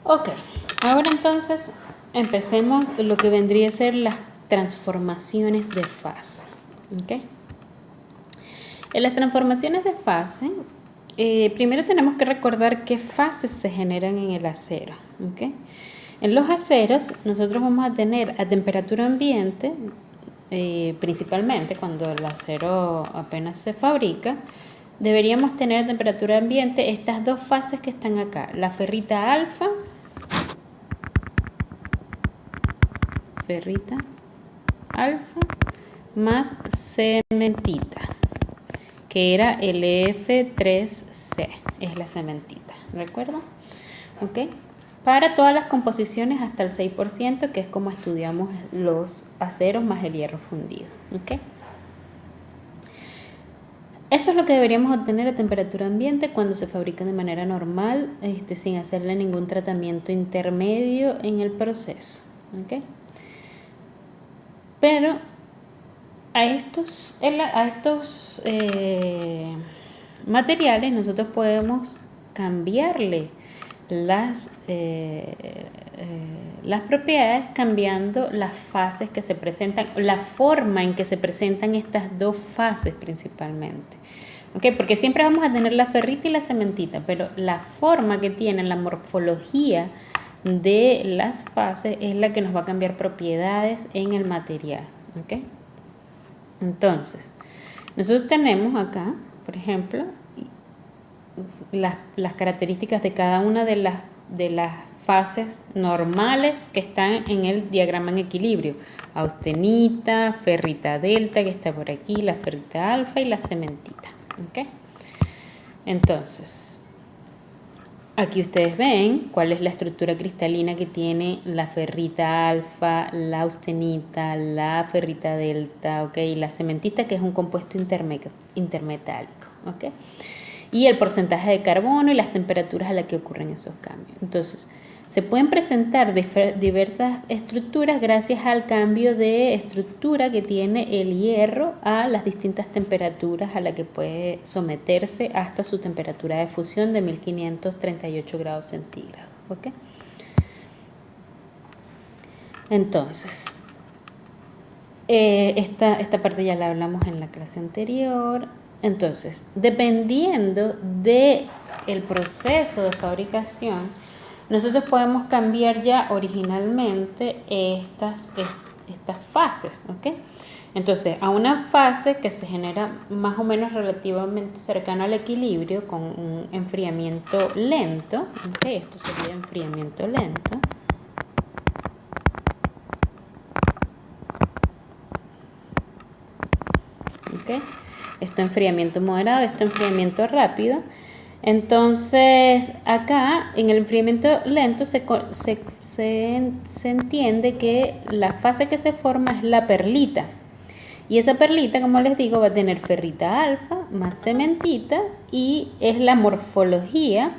Ok, ahora entonces empecemos lo que vendría a ser las transformaciones de fase. ¿Okay? En las transformaciones de fase, primero tenemos que recordar qué fases se generan en el acero. ¿Okay? En los aceros nosotros vamos a tener a temperatura ambiente, principalmente cuando el acero apenas se fabrica, deberíamos tener a temperatura ambiente estas dos fases que están acá, la ferrita alfa, más cementita, que era el F3C, es la cementita, ¿recuerdan? ¿Ok? Para todas las composiciones hasta el 6%, que es como estudiamos los aceros más el hierro fundido. ¿Ok? Eso es lo que deberíamos obtener a temperatura ambiente cuando se fabrican de manera normal, sin hacerle ningún tratamiento intermedio en el proceso. ¿Ok? Pero a estos materiales nosotros podemos cambiarle las propiedades cambiando las fases que se presentan, la forma en que se presentan estas dos fases principalmente. ¿Okay? Porque siempre vamos a tener la ferrita y la cementita, pero la forma que tienen, la morfología de las fases es la que nos va a cambiar propiedades en el material. ¿Okay? Entonces, nosotros tenemos acá, por ejemplo, las características de cada una de las fases normales que están en el diagrama en equilibrio. Austenita, ferrita delta, que está por aquí, la ferrita alfa y la cementita. ¿Okay? Entonces, aquí ustedes ven cuál es la estructura cristalina que tiene la ferrita alfa, la austenita, la ferrita delta, ¿ok? Y la cementita, que es un compuesto intermetálico, ¿ok? Y el porcentaje de carbono y las temperaturas a las que ocurren esos cambios. Entonces, se pueden presentar diversas estructuras gracias al cambio de estructura que tiene el hierro a las distintas temperaturas a las que puede someterse hasta su temperatura de fusión de 1538 grados centígrados. ¿Okay? Entonces, esta parte ya la hablamos en la clase anterior. Entonces, dependiendo del proceso de fabricación, nosotros podemos cambiar ya originalmente estas fases, ¿ok? Entonces, a una fase que se genera más o menos relativamente cercano al equilibrio con un enfriamiento lento, ¿ok? Esto sería enfriamiento lento. ¿Ok? Esto enfriamiento moderado, esto enfriamiento rápido. Entonces, acá en el enfriamiento lento se entiende que la fase que se forma es la perlita. Y esa perlita, como les digo, va a tener ferrita alfa más cementita y es la morfología,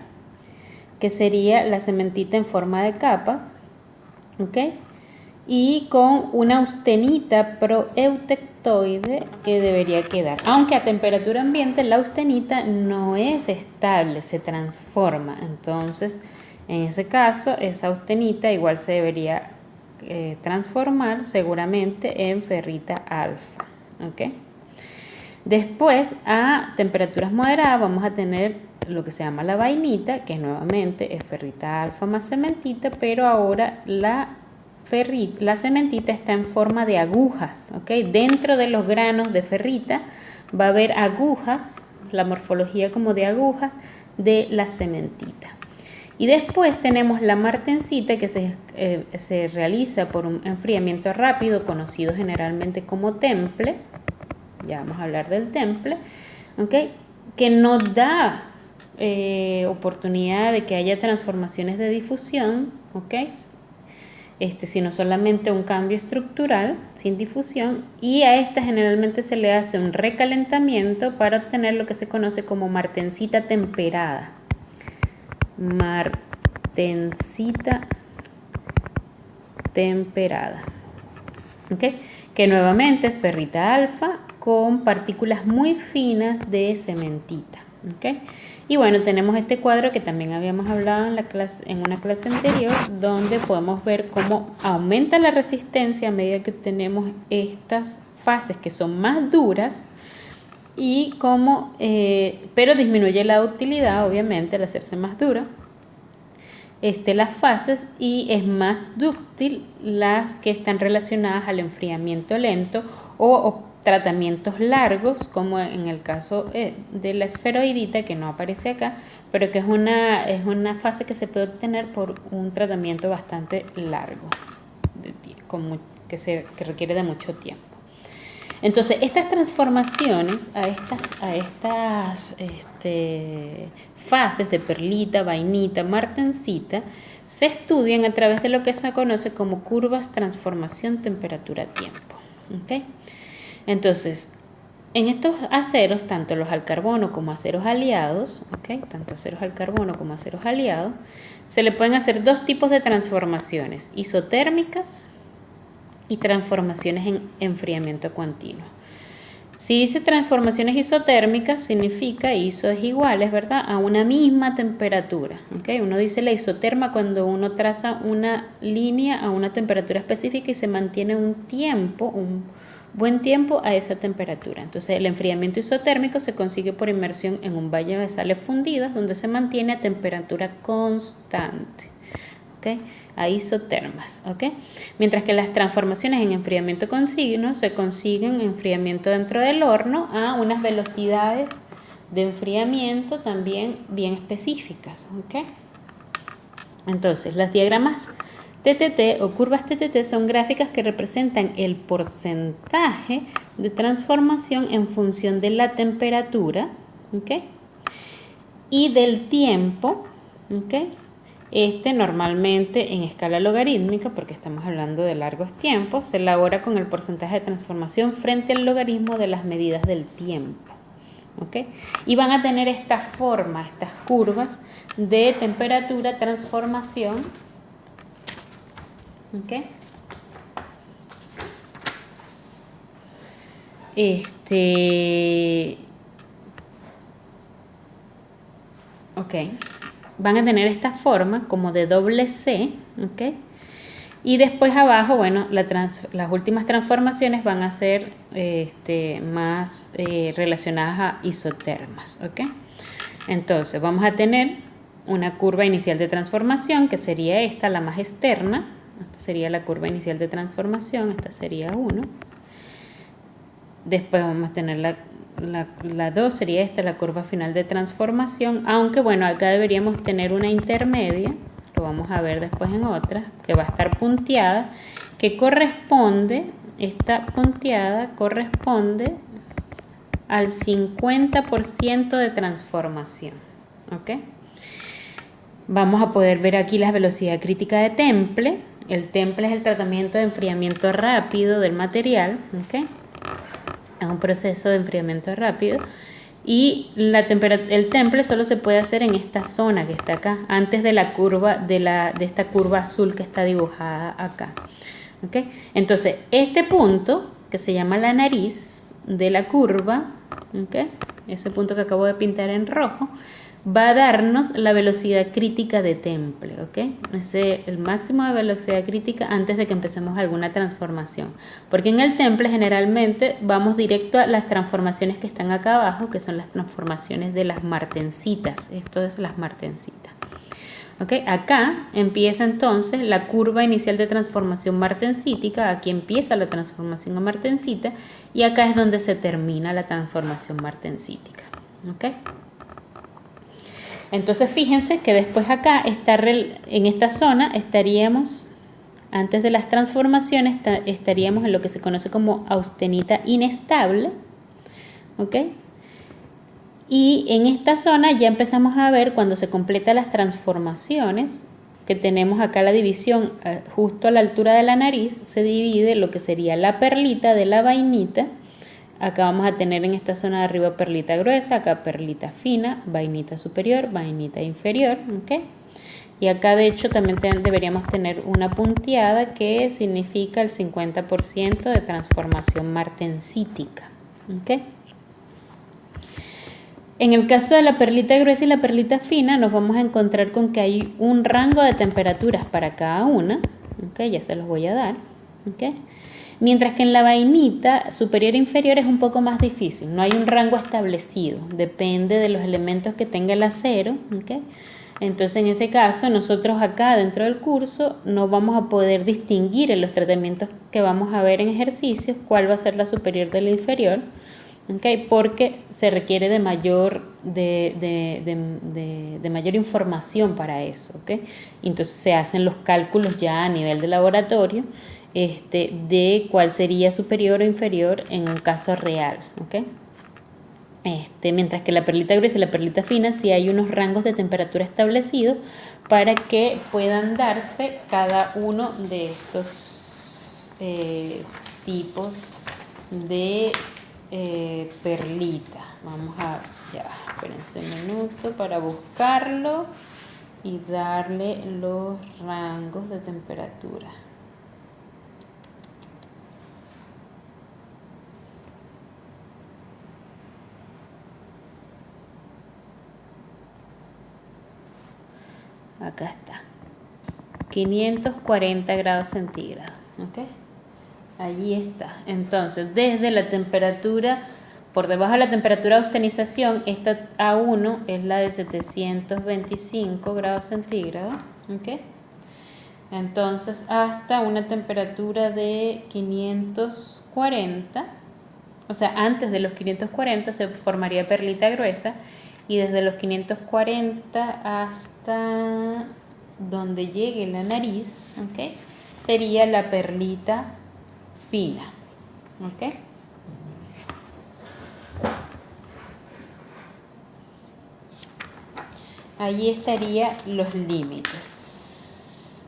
que sería la cementita en forma de capas, ¿ok? Y con una austenita proeutectoide que debería quedar. Aunque a temperatura ambiente la austenita no es estable, se transforma. Entonces, en ese caso, esa austenita igual se debería transformar seguramente en ferrita alfa. ¿Okay? Después, a temperaturas moderadas, vamos a tener lo que se llama la vainita, que nuevamente es ferrita alfa más cementita, pero ahora la cementita está en forma de agujas, ¿ok? Dentro de los granos de ferrita va a haber agujas, la morfología como de agujas de la cementita. Y después tenemos la martensita, que se realiza por un enfriamiento rápido, conocido generalmente como temple. Ya vamos a hablar del temple, ¿ok? Que nos da oportunidad de que haya transformaciones de difusión, ¿ok? Sino solamente un cambio estructural sin difusión, y a esta generalmente se le hace un recalentamiento para obtener lo que se conoce como martensita temperada. Martensita temperada, ¿okay? Que nuevamente es ferrita alfa con partículas muy finas de cementita, ¿Ok? Y bueno, tenemos este cuadro que también habíamos hablado en una clase anterior, donde podemos ver cómo aumenta la resistencia a medida que tenemos estas fases que son más duras y cómo, pero disminuye la ductilidad, obviamente, al hacerse más dura. Las fases, y es más dúctil las que están relacionadas al enfriamiento lento o tratamientos largos, como en el caso de la esferoidita, que no aparece acá, pero que es una fase que se puede obtener por un tratamiento bastante largo, que requiere de mucho tiempo. Entonces, estas transformaciones a estas fases de perlita, vainita, martensita, se estudian a través de lo que se conoce como curvas transformación temperatura-tiempo. ¿Okay? Entonces, en estos aceros, tanto los al carbono como aceros aliados, ¿okay? Tanto aceros al carbono como aceros aliados, se le pueden hacer dos tipos de transformaciones, isotérmicas y transformaciones en enfriamiento continuo. Si dice transformaciones isotérmicas, significa iso es iguales, ¿verdad?, a una misma temperatura. ¿Okay? Uno dice la isoterma cuando uno traza una línea a una temperatura específica y se mantiene un buen tiempo a esa temperatura. Entonces, el enfriamiento isotérmico se consigue por inmersión en un valle de sales fundidas donde se mantiene a temperatura constante. ¿Okay? A isotermas, ¿ok? Mientras que las transformaciones en enfriamiento continuo se consiguen enfriamiento dentro del horno a unas velocidades de enfriamiento también bien específicas, ¿ok? Entonces, los diagramas TTT o curvas TTT son gráficas que representan el porcentaje de transformación en función de la temperatura, ¿ok? Y del tiempo, ¿ok? Normalmente en escala logarítmica, porque estamos hablando de largos tiempos, se elabora con el porcentaje de transformación frente al logaritmo de las medidas del tiempo. ¿Okay? Y van a tener esta forma, estas curvas de temperatura, transformación. ¿Okay? Van a tener esta forma como de doble C, ¿ok? Y después abajo, bueno, las últimas transformaciones van a ser más relacionadas a isotermas, ¿ok? Entonces, vamos a tener una curva inicial de transformación, que sería esta, la más externa. Esta sería la curva inicial de transformación, esta sería 1. Después vamos a tener la 2 sería esta, la curva final de transformación, aunque bueno, acá deberíamos tener una intermedia, lo vamos a ver después en otra, que va a estar punteada, que esta punteada corresponde al 50% de transformación, ¿ok? Vamos a poder ver aquí la velocidad crítica de Temple. El Temple es el tratamiento de enfriamiento rápido del material, ¿ok? Es un proceso de enfriamiento rápido y el temple solo se puede hacer en esta zona que está acá, antes de la curva de esta curva azul que está dibujada acá. ¿Okay? Entonces, este punto que se llama la nariz de la curva, ¿okay? Ese punto que acabo de pintar en rojo, va a darnos la velocidad crítica de Temple, ¿ok? El máximo de velocidad crítica antes de que empecemos alguna transformación. Porque en el Temple generalmente vamos directo a las transformaciones que están acá abajo, que son las transformaciones de las martensitas. Esto es las martensitas. ¿Ok? Acá empieza entonces la curva inicial de transformación martensítica. Aquí empieza la transformación a martensita y acá es donde se termina la transformación martensítica. ¿Ok? Entonces fíjense que después acá, en esta zona, estaríamos, antes de las transformaciones, estaríamos en lo que se conoce como austenita inestable, ¿ok? Y en esta zona ya empezamos a ver cuando se completan las transformaciones, que tenemos acá la división justo a la altura de la nariz, se divide lo que sería la perlita de la vainita. Acá vamos a tener en esta zona de arriba perlita gruesa, acá perlita fina, vainita superior, vainita inferior, ¿ok? Y acá de hecho también deberíamos tener una punteada que significa el 50% de transformación martensítica, ¿ok? En el caso de la perlita gruesa y la perlita fina, nos vamos a encontrar con que hay un rango de temperaturas para cada una, ¿ok? Ya se los voy a dar, ¿ok? Mientras que en la vainita superior e inferior es un poco más difícil, no hay un rango establecido, depende de los elementos que tenga el acero, ¿ok? Entonces en ese caso nosotros acá dentro del curso no vamos a poder distinguir en los tratamientos que vamos a ver en ejercicios cuál va a ser la superior de la inferior, ¿okay? Porque se requiere de mayor, de mayor información para eso, ¿okay? Entonces se hacen los cálculos ya a nivel de laboratorio de cuál sería superior o inferior en un caso real, ¿okay? Mientras que la perlita gruesa y la perlita fina sí hay unos rangos de temperatura establecidos para que puedan darse cada uno de estos tipos de perlita. Vamos a, ya, espérense un minuto para buscarlo y darle los rangos de temperatura. Acá está, 540 grados centígrados, ¿ok? Allí está. Entonces, desde la temperatura, por debajo de la temperatura de austenización, esta A1 es la de 725 grados centígrados, ¿ok? Entonces, hasta una temperatura de 540, o sea, antes de los 540 se formaría perlita gruesa, y desde los 540 hasta donde llegue la nariz, ¿ok? Sería la perlita fina, ¿ok? Allí estarían los límites.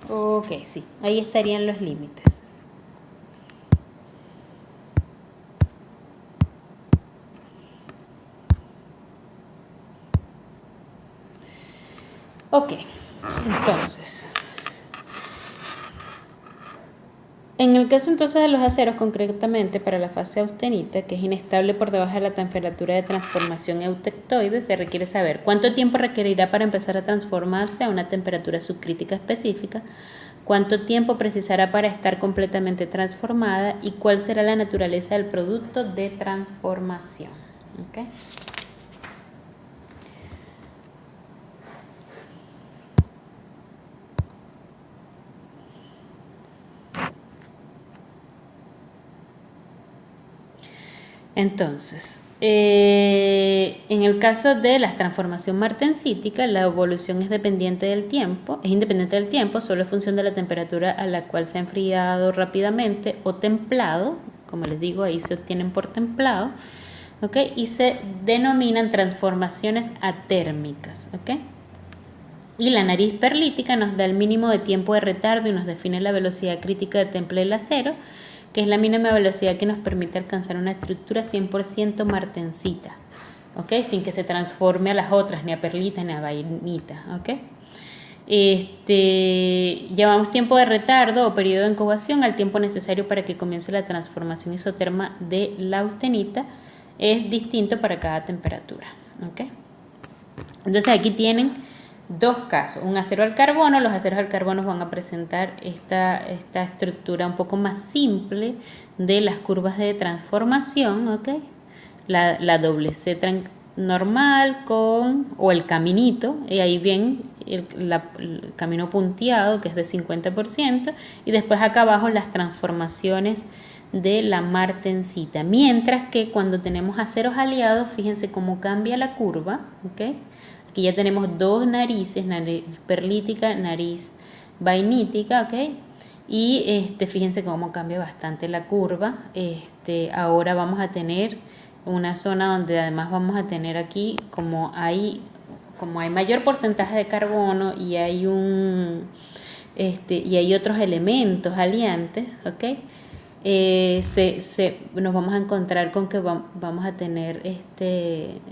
Ok, sí, ahí estarían los límites. Ok, entonces, en el caso entonces de los aceros, concretamente para la fase austenita, que es inestable por debajo de la temperatura de transformación eutectoide, se requiere saber cuánto tiempo requerirá para empezar a transformarse a una temperatura subcrítica específica, cuánto tiempo precisará para estar completamente transformada y cuál será la naturaleza del producto de transformación. ¿Okay? Entonces, en el caso de la transformación martensítica, la evolución es dependiente del tiempo, es independiente del tiempo, solo es función de la temperatura a la cual se ha enfriado rápidamente o templado, como les digo, ahí se obtienen por templado, ¿ok? Y se denominan transformaciones atérmicas, ¿ok? Y la nariz perlítica nos da el mínimo de tiempo de retardo y nos define la velocidad crítica de temple del acero, que es la mínima velocidad que nos permite alcanzar una estructura 100% martensita, ¿ok? Sin que se transforme a las otras, ni a perlita ni a vainita, ¿ok? Llamamos tiempo de retardo o periodo de incubación al tiempo necesario para que comience la transformación isoterma de la austenita. Es distinto para cada temperatura, ¿ok? Entonces aquí tienen dos casos, un acero al carbono. Los aceros al carbono van a presentar esta estructura un poco más simple de las curvas de transformación, ¿ok? La doble C normal o el caminito, y ahí bien el camino punteado que es de 50%, y después acá abajo las transformaciones de la martensita, mientras que cuando tenemos aceros aliados, fíjense cómo cambia la curva, ¿ok? Aquí ya tenemos dos narices, nariz perlítica, nariz vainítica, ¿ok? Y fíjense cómo cambia bastante la curva. Ahora vamos a tener una zona donde además vamos a tener aquí como hay mayor porcentaje de carbono y hay y hay otros elementos aliantes, ¿ok? nos vamos a encontrar con que vamos a tener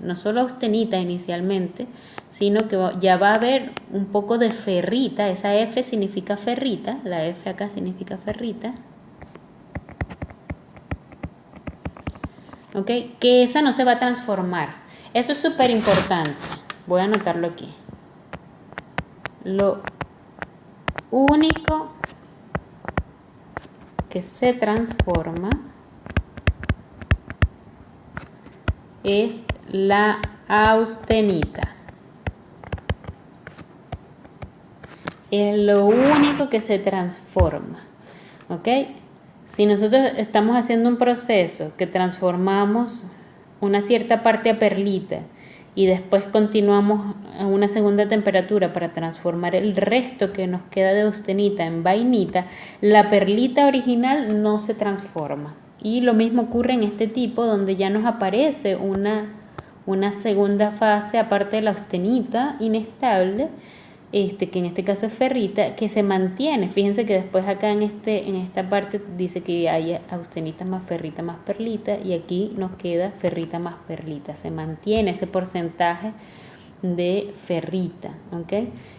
no solo austenita inicialmente, sino que ya va a haber un poco de ferrita. Esa F significa ferrita, la F acá significa ferrita. ¿Ok? Que esa no se va a transformar. Eso es súper importante. Voy a anotarlo aquí. Lo único que se transforma es la austenita. Es lo único que se transforma. ¿Ok? Si nosotros estamos haciendo un proceso que transformamos una cierta parte a perlita y después continuamos a una segunda temperatura para transformar el resto que nos queda de austenita en vainita, la perlita original no se transforma. Y lo mismo ocurre en este tipo, donde ya nos aparece una segunda fase aparte de la austenita inestable, que en este caso es ferrita, que se mantiene. Fíjense que después acá en esta parte dice que hay austenita más perlita, y aquí nos queda ferrita más perlita. Se mantiene ese porcentaje de ferrita, ¿ok?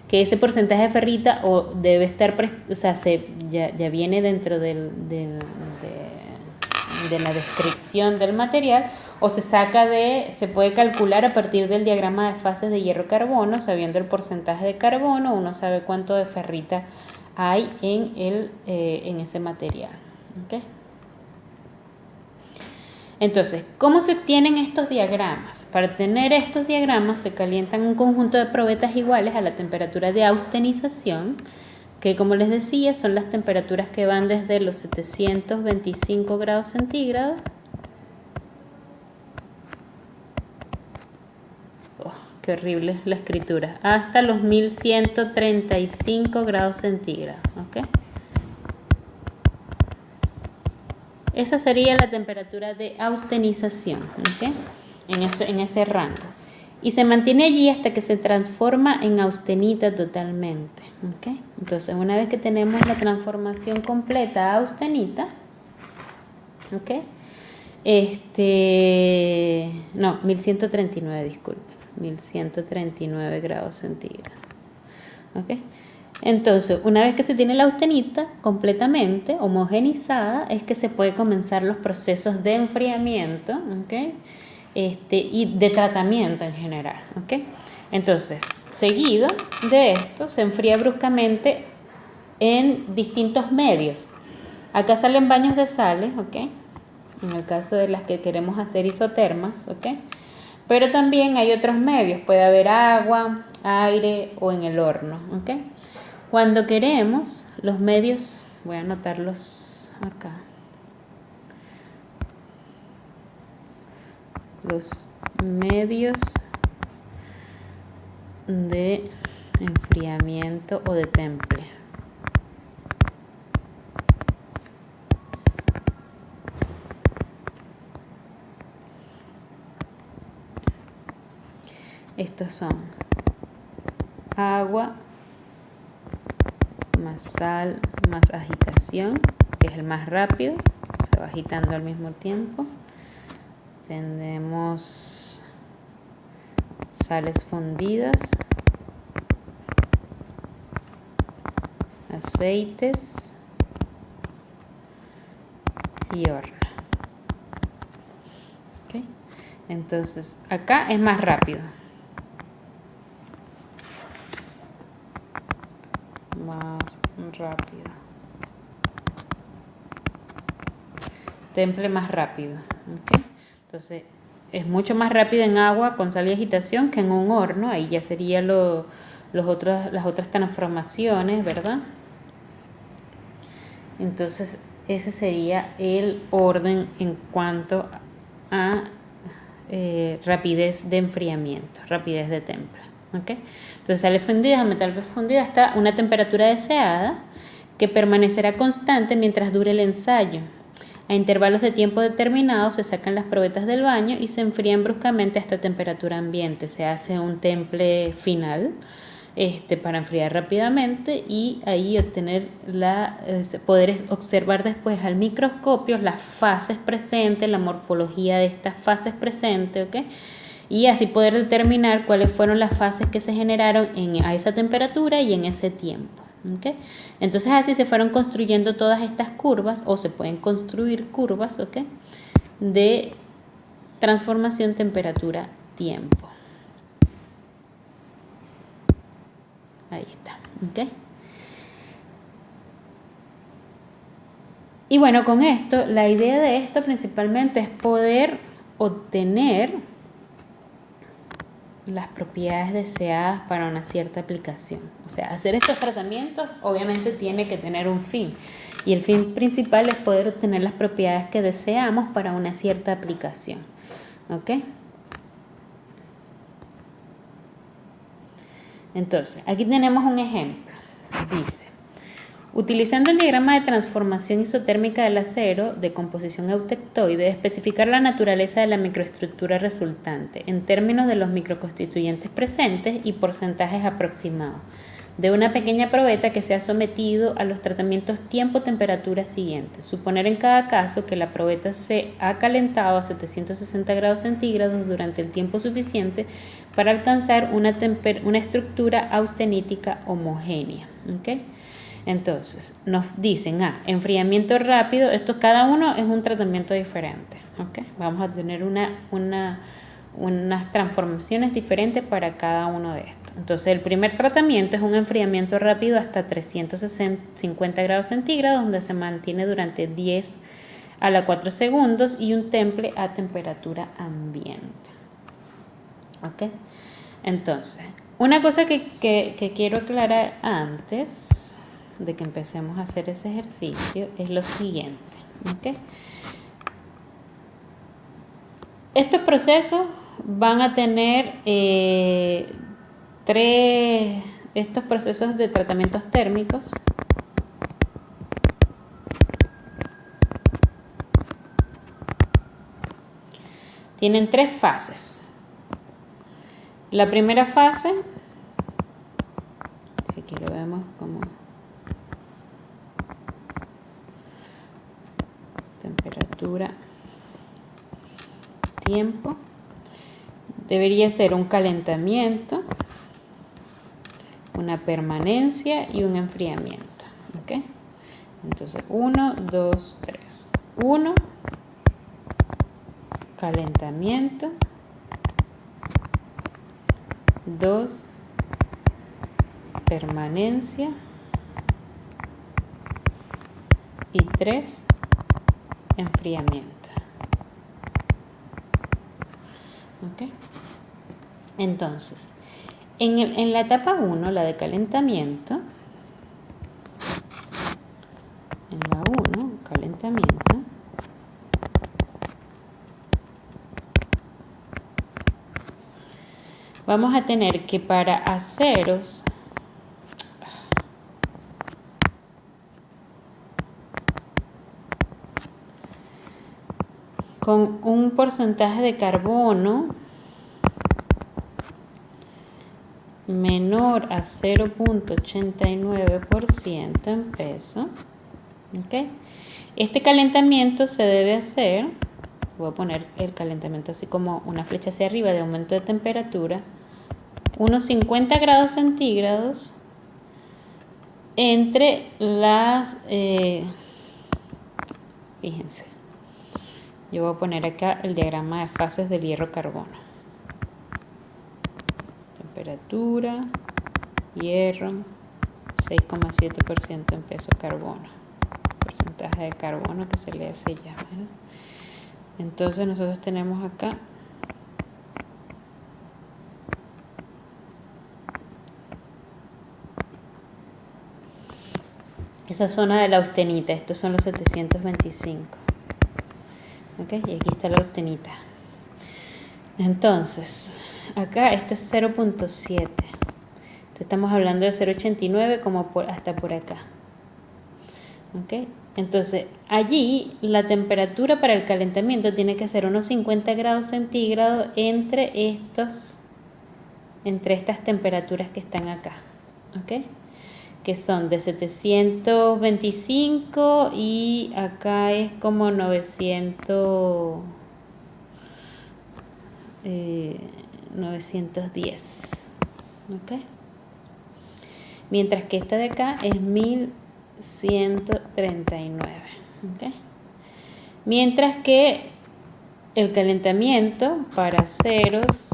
Que ese porcentaje de ferrita debe estar, o sea, ya viene dentro de la descripción del material, o se puede calcular a partir del diagrama de fases de hierro-carbono. Sabiendo el porcentaje de carbono, uno sabe cuánto de ferrita hay en ese material. ¿Okay? Entonces, ¿cómo se obtienen estos diagramas? Para obtener estos diagramas se calientan un conjunto de probetas iguales a la temperatura de austenización, que, como les decía, son las temperaturas que van desde los 725 grados centígrados qué horrible la escritura, hasta los 1135 grados centígrados. ¿Okay? Esa sería la temperatura de austenización, ¿okay? En ese rango. Y se mantiene allí hasta que se transforma en austenita totalmente. ¿Okay? Entonces, una vez que tenemos la transformación completa a austenita, ¿okay? 1139, disculpen, 1139 grados centígrados. ¿Okay? Entonces, una vez que se tiene la austenita completamente homogenizada, es que se puede comenzar los procesos de enfriamiento, ¿okay? Y de tratamiento en general. ¿Okay? Entonces, seguido de esto, se enfría bruscamente en distintos medios. Acá salen baños de sales, ¿okay? En el caso de las que queremos hacer isotermas, ¿okay? Pero también hay otros medios, puede haber agua, aire o en el horno, ¿okay? Cuando queremos, los medios, voy a anotarlos acá, los medios de enfriamiento o de temple. Estos son agua más sal más agitación, que es el más rápido, se va agitando al mismo tiempo. Tenemos sales fundidas, aceites y horno. ¿Okay? Entonces acá es más rápido. Temple más rápido. ¿Okay? Entonces es mucho más rápido en agua con sal y agitación que en un horno. Ahí ya serían las otras transformaciones, ¿verdad? Entonces ese sería el orden en cuanto a rapidez de enfriamiento, rapidez de temple. ¿Okay? Entonces sale fundida o metal fundido hasta una temperatura deseada, que permanecerá constante mientras dure el ensayo. A intervalos de tiempo determinados se sacan las probetas del baño y se enfrían bruscamente a esta temperatura ambiente. Se hace un temple final para enfriar rápidamente y ahí obtener poder observar después al microscopio las fases presentes, la morfología de estas fases presentes, ¿ok? Y así poder determinar cuáles fueron las fases que se generaron a esa temperatura y en ese tiempo, ¿ok? Entonces así se fueron construyendo todas estas curvas, o se pueden construir curvas, ¿ok? De transformación temperatura-tiempo. Ahí está, ¿ok? Y bueno, con esto, la idea de esto principalmente es poder obtener las propiedades deseadas para una cierta aplicación. O sea, hacer estos tratamientos obviamente tiene que tener un fin. Y el fin principal es poder obtener las propiedades que deseamos para una cierta aplicación. ¿Ok? Entonces, aquí tenemos un ejemplo. Dice, utilizando el diagrama de transformación isotérmica del acero de composición eutectoide, especificar la naturaleza de la microestructura resultante en términos de los microconstituyentes presentes y porcentajes aproximados de una pequeña probeta que se ha sometido a los tratamientos tiempo-temperatura siguientes. Suponer en cada caso que la probeta se ha calentado a 760 grados centígrados durante el tiempo suficiente para alcanzar una estructura austenítica homogénea. ¿Okay? Entonces, nos dicen, enfriamiento rápido, esto cada uno es un tratamiento diferente. ¿Okay? Vamos a tener unas transformaciones diferentes para cada uno de estos. Entonces, el primer tratamiento es un enfriamiento rápido hasta 350 grados centígrados, donde se mantiene durante 10 a la 4 segundos y un temple a temperatura ambiente. ¿Ok? Entonces, una cosa que quiero aclarar antes de que empecemos a hacer ese ejercicio es lo siguiente. ¿Ok? Estos procesos van a tener estos procesos de tratamientos térmicos tienen 3 fases. La primera fase, si aquí lo vemos como temperatura, tiempo, debería ser un calentamiento, una permanencia y un enfriamiento. ¿Ok? Entonces, 1, 2, 3. 1, calentamiento. 2, permanencia. Y 3, enfriamiento. ¿Ok? Entonces, en la etapa 1, la de calentamiento, en la 1, calentamiento, vamos a tener que para aceros con un porcentaje de carbono menor a 0.89% en peso. ¿Okay? Este calentamiento se debe hacer, voy a poner el calentamiento así como una flecha hacia arriba de aumento de temperatura, unos 50 grados centígrados entre las, fíjense, yo voy a poner acá el diagrama de fases del hierro-carbono. Temperatura, hierro, 6,7% en peso carbono, porcentaje de carbono que se le hace ya, ¿verdad? Entonces nosotros tenemos acá esa zona de la austenita, estos son los 725. ¿Ok? Y aquí está la austenita. Entonces, acá esto es 0.7. Entonces estamos hablando de 0.89 como hasta por acá. ¿Ok? Entonces, allí la temperatura para el calentamiento tiene que ser unos 50 grados centígrados entre estos entre estas temperaturas que están acá, ¿ok? Que son de 725 y acá es como 910, ¿ok? Mientras que esta de acá es 1139, ¿ok? Mientras que el calentamiento para ceros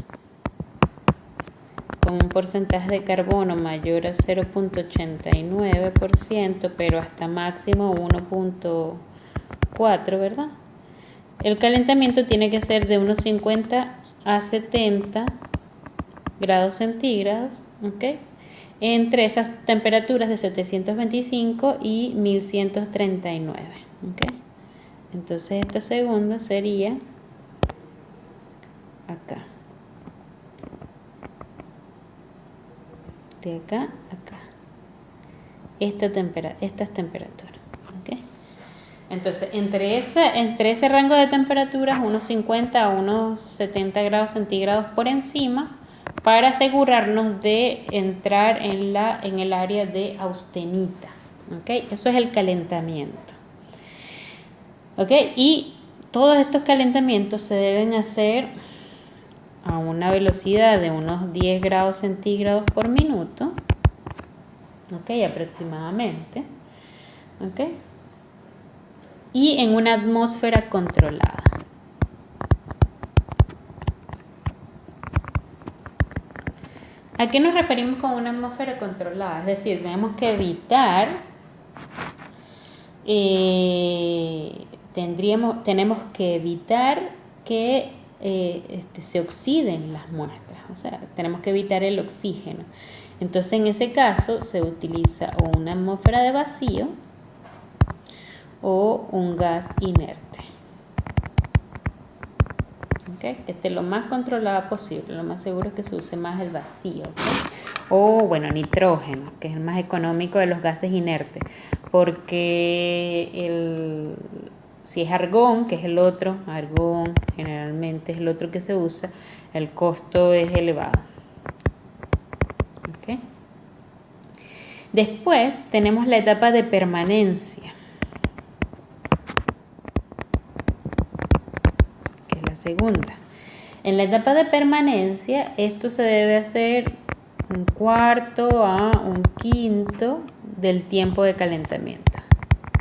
con un porcentaje de carbono mayor a 0.89%, pero hasta máximo 1.4, ¿verdad? El calentamiento tiene que ser de unos 50 a 70 grados centígrados, ¿ok? Entre esas temperaturas de 725 y 1139, ¿ok? Entonces esta segunda sería acá. De acá a acá. Estas temperaturas. ¿Okay? Entonces, entre ese rango de temperaturas, unos 50 a unos 70 grados centígrados por encima, para asegurarnos de entrar en el área de austenita. ¿Okay? Eso es el calentamiento. ¿Okay? Y todos estos calentamientos se deben hacer a una velocidad de unos 10 grados centígrados por minuto, ¿ok? Aproximadamente, ¿ok? Y en una atmósfera controlada. ¿A qué nos referimos con una atmósfera controlada? Es decir, tenemos que evitar, tenemos que evitar que se oxiden las muestras, o sea, tenemos que evitar el oxígeno. Entonces, en ese caso, se utiliza o una atmósfera de vacío o un gas inerte. ¿Okay? Que esté lo más controlada posible, lo más seguro es que se use más el vacío. ¿Okay? O, bueno, nitrógeno, que es el más económico de los gases inertes, porque si es argón, que es el otro, argón generalmente es el otro que se usa, el costo es elevado. ¿Okay? Después tenemos la etapa de permanencia, que es la segunda. En la etapa de permanencia, esto se debe hacer un cuarto a un quinto del tiempo de calentamiento,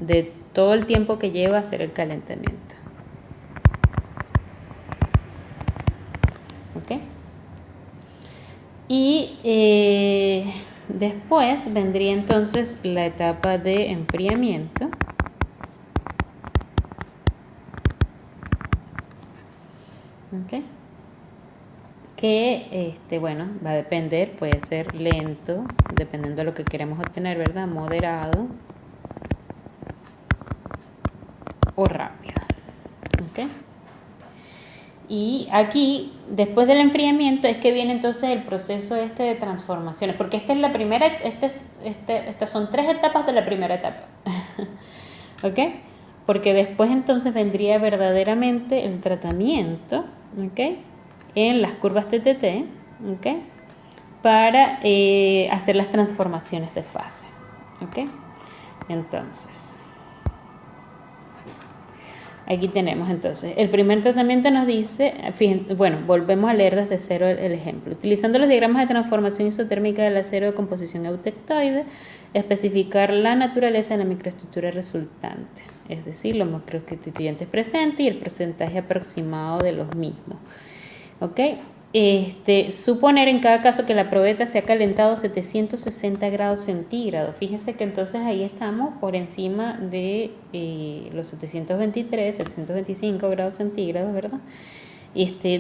de todo el tiempo que lleva a hacer el calentamiento. ¿Ok? Y después vendría entonces la etapa de enfriamiento. ¿Ok? Que, bueno, va a depender, puede ser lento, dependiendo de lo que queremos obtener, ¿verdad? Moderado o rápido. ¿Ok? Y aquí, después del enfriamiento, es que viene entonces el proceso de transformaciones, porque esta es la primera, estas son 3 etapas de la primera etapa. ¿Ok? Porque después entonces vendría verdaderamente el tratamiento, ¿ok? En las curvas TTT, ¿ok? Para hacer las transformaciones de fase, ¿ok? Entonces, aquí tenemos entonces, el primer tratamiento nos dice, fíjense, bueno, volvemos a leer desde cero el ejemplo. Utilizando los diagramas de transformación isotérmica del acero de composición eutectoide, especificar la naturaleza de la microestructura resultante, es decir, los microconstituyentes presentes y el porcentaje aproximado de los mismos. ¿Ok? Suponer en cada caso que la probeta se ha calentado a 760 grados centígrados. Fíjense que entonces ahí estamos por encima de los 723, 725 grados centígrados, ¿verdad?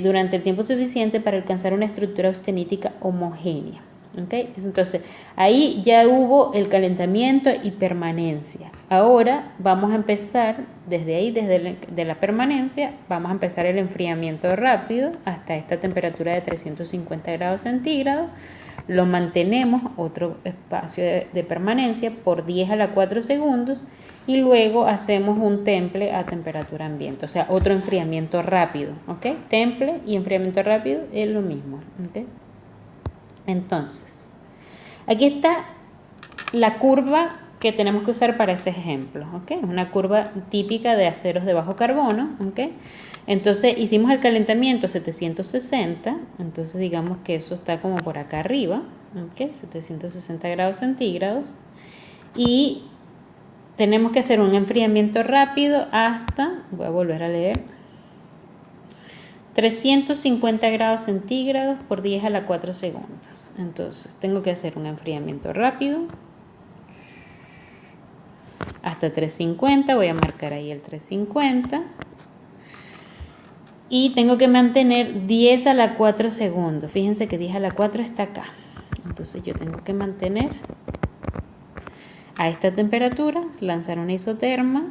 Durante el tiempo suficiente para alcanzar una estructura austenítica homogénea. ¿Okay? Entonces, ahí ya hubo el calentamiento y permanencia. Ahora vamos a empezar, desde ahí, desde la permanencia, vamos a empezar el enfriamiento rápido hasta esta temperatura de 350 grados centígrados. Lo mantenemos, otro espacio de permanencia, por 10 a la 4 segundos y luego hacemos un temple a temperatura ambiente, o sea, otro enfriamiento rápido. ¿Ok? Temple y enfriamiento rápido es lo mismo. ¿Ok? Entonces, aquí está la curva que tenemos que usar para ese ejemplo, ¿ok? Es una curva típica de aceros de bajo carbono, ¿ok? Entonces hicimos el calentamiento 760, entonces digamos que eso está como por acá arriba, ¿ok? 760 grados centígrados. Y tenemos que hacer un enfriamiento rápido hasta, voy a volver a leer, 350 grados centígrados por 10 a la 4 segundos. Entonces tengo que hacer un enfriamiento rápido hasta 350, voy a marcar ahí el 350. Y tengo que mantener 10 a la 4 segundos. Fíjense que 10 a la 4 está acá. Entonces yo tengo que mantener a esta temperatura, lanzar una isoterma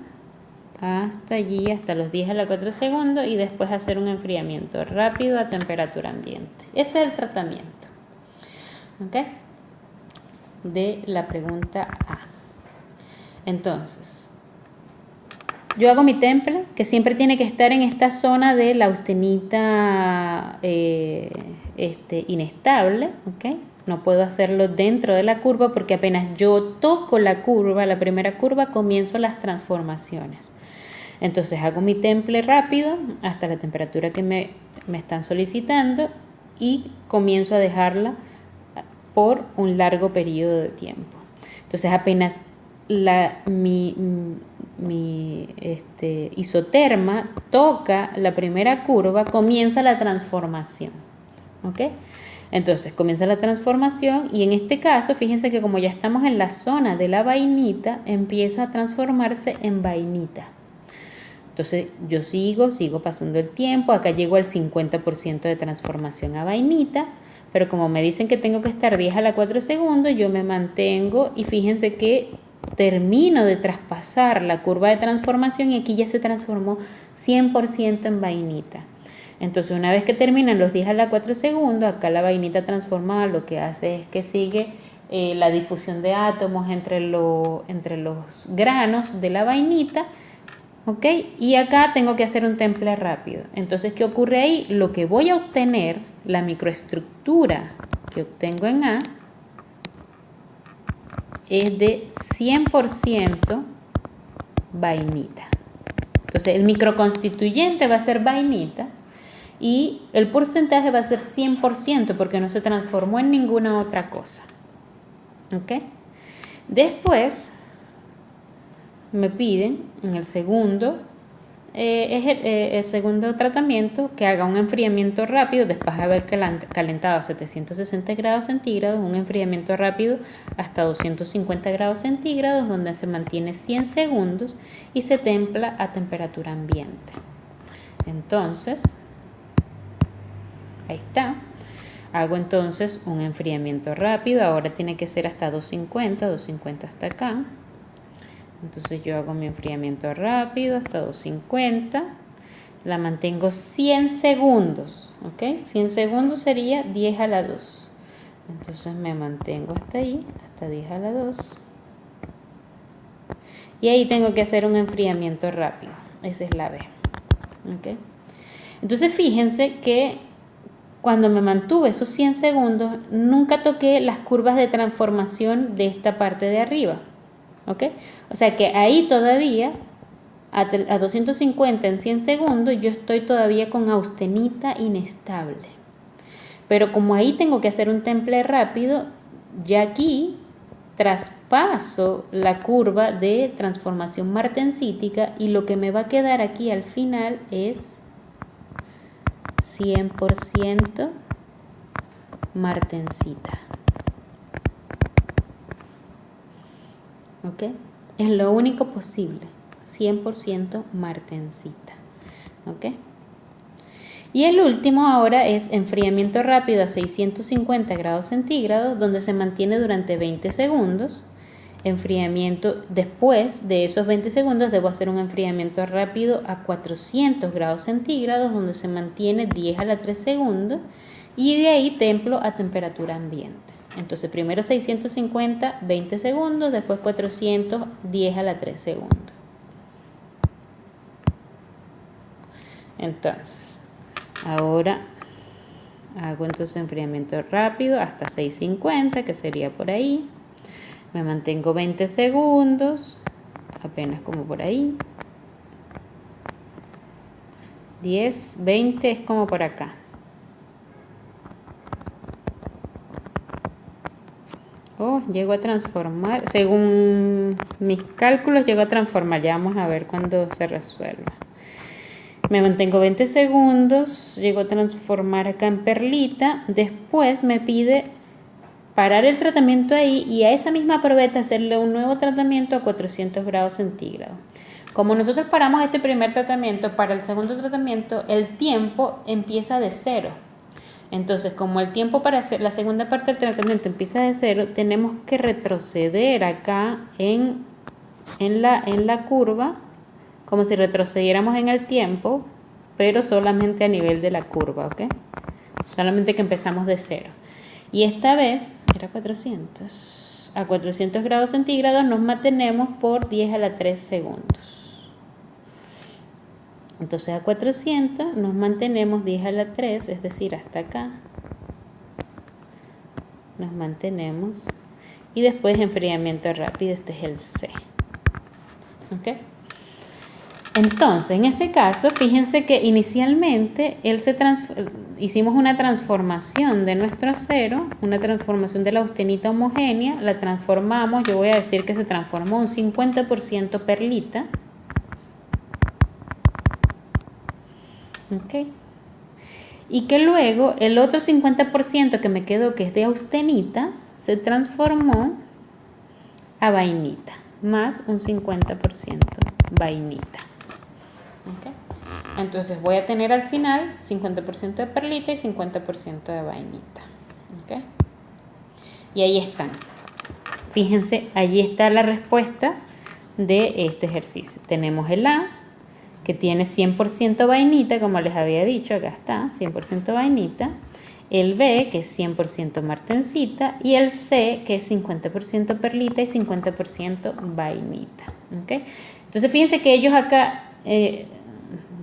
hasta allí, hasta los 10 a la 4 segundos y después hacer un enfriamiento rápido a temperatura ambiente. Ese es el tratamiento. ¿Ok? De la pregunta A. Entonces, yo hago mi temple, que siempre tiene que estar en esta zona de la austenita inestable, ¿ok? No puedo hacerlo dentro de la curva porque apenas yo toco la curva, la primera curva, comienzo las transformaciones. Entonces hago mi temple rápido hasta la temperatura que me están solicitando y comienzo a dejarla por un largo periodo de tiempo. Entonces apenas mi isoterma toca la primera curva, comienza la transformación. ¿Ok? Entonces comienza la transformación y en este caso, fíjense que como ya estamos en la zona de la vainita, empieza a transformarse en vainita. Entonces yo sigo pasando el tiempo, acá llego al 50% de transformación a vainita, pero como me dicen que tengo que estar 10 a la 4 segundos, yo me mantengo y fíjense que termino de traspasar la curva de transformación y aquí ya se transformó 100% en vainita. Entonces una vez que terminan los 10 a la 4 segundos, acá la vainita transformada lo que hace es que sigue la difusión de átomos entre los granos de la vainita. ¿Ok? Y acá tengo que hacer un temple rápido. Entonces, ¿qué ocurre ahí? Lo que voy a obtener, la microestructura que obtengo en A, es de 100% vainita. Entonces, el microconstituyente va a ser vainita y el porcentaje va a ser 100% porque no se transformó en ninguna otra cosa. ¿Ok? Después me piden en el segundo tratamiento que haga un enfriamiento rápido después de haber calentado a 760 grados centígrados, un enfriamiento rápido hasta 250 grados centígrados donde se mantiene 100 segundos y se templa a temperatura ambiente. Entonces, ahí está. Hago entonces un enfriamiento rápido, ahora tiene que ser hasta 250 hasta acá. Entonces yo hago mi enfriamiento rápido hasta 250, la mantengo 100 segundos, ¿ok? 100 segundos sería 10 a la 2. Entonces me mantengo hasta ahí, hasta 10 a la 2. Y ahí tengo que hacer un enfriamiento rápido, esa es la B, ¿ok? Entonces fíjense que cuando me mantuve esos 100 segundos, nunca toqué las curvas de transformación de esta parte de arriba. ¿Ok? O sea que ahí todavía, a 250 en 100 segundos, yo estoy todavía con austenita inestable. Pero como ahí tengo que hacer un temple rápido, ya aquí traspaso la curva de transformación martensítica y lo que me va a quedar aquí al final es 100% martensita. ¿Ok? Es lo único posible, 100% martensita. ¿Ok? Y el último ahora es enfriamiento rápido a 650 grados centígrados, donde se mantiene durante 20 segundos. Enfriamiento, después de esos 20 segundos, debo hacer un enfriamiento rápido a 400 grados centígrados, donde se mantiene 10 a la 3 segundos. Y de ahí templo a temperatura ambiente. Entonces primero 650, 20 segundos, después 400, 10 a la 3 segundos. Entonces, ahora Hago entonces enfriamiento rápido hasta 650, que sería por ahí. Me mantengo 20 segundos, apenas como por ahí. 10, 20 es como por acá. Oh, llego a transformar, según mis cálculos llego a transformar, ya vamos a ver cuando se resuelva. Me mantengo 20 segundos, llego a transformar acá en perlita, después me pide parar el tratamiento ahí y a esa misma probeta hacerle un nuevo tratamiento a 400 grados centígrados. Como nosotros paramos este primer tratamiento, para el segundo tratamiento el tiempo empieza de 0. Entonces, como el tiempo para hacer la segunda parte del tratamiento empieza de 0, tenemos que retroceder acá en la curva, como si retrocediéramos en el tiempo, pero solamente a nivel de la curva, ¿ok? Solamente que empezamos de 0. Y esta vez, era 400, a 400 grados centígrados nos mantenemos por 10 a la 3 segundos. Entonces a 400 nos mantenemos 10 a la 3, es decir, hasta acá. Nos mantenemos. Y después enfriamiento rápido, este es el C. ¿Ok? Entonces, en este caso, fíjense que inicialmente hicimos una transformación de nuestro acero, una transformación de la austenita homogénea, la transformamos, yo voy a decir que se transformó un 50% perlita. ¿Ok? Y que luego el otro 50% que me quedó, que es de austenita, se transformó a vainita, más un 50% vainita. ¿Okay? Entonces voy a tener al final 50% de perlita y 50% de vainita. ¿Okay? Y ahí están. Fíjense, allí está la respuesta de este ejercicio. Tenemos el A, que tiene 100% vainita, como les había dicho, acá está, 100% vainita. El B, que es 100% martencita. Y el C, que es 50% perlita y 50% vainita. ¿Okay? Entonces fíjense que ellos acá,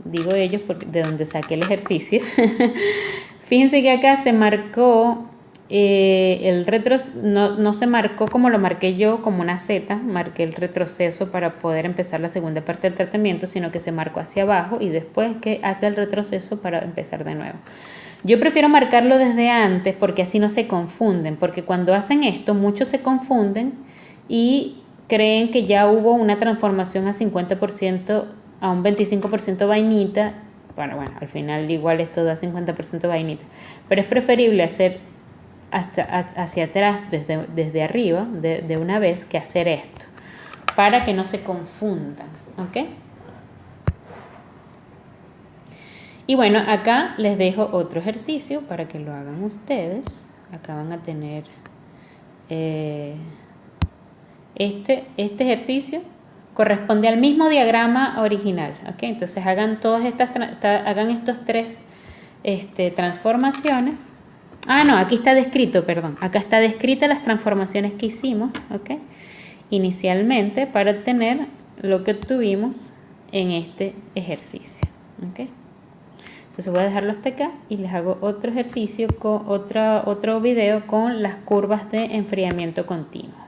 digo ellos porque de donde saqué el ejercicio, fíjense que acá se marcó no se marcó como lo marqué yo, como una Z, marqué el retroceso para poder empezar la segunda parte del tratamiento, sino que se marcó hacia abajo y después que hace el retroceso para empezar de nuevo. Yo prefiero marcarlo desde antes porque así no se confunden, porque cuando hacen esto muchos se confunden y creen que ya hubo una transformación a 50%, a un 25% vainita. Bueno, al final igual esto da 50% vainita, pero es preferible hacer hacia atrás desde arriba de una vez que hacer esto para que no se confundan, ¿ok? Y bueno, acá les dejo otro ejercicio para que lo hagan ustedes. Acá van a tener este ejercicio corresponde al mismo diagrama original, ¿ok? Entonces hagan estos tres transformaciones. No, aquí está descrito, perdón. Acá está descrita las transformaciones que hicimos, ¿ok? Inicialmente para obtener lo que obtuvimos en este ejercicio, ¿ok? Entonces voy a dejarlo hasta acá y les hago otro ejercicio con otro video con las curvas de enfriamiento continuo.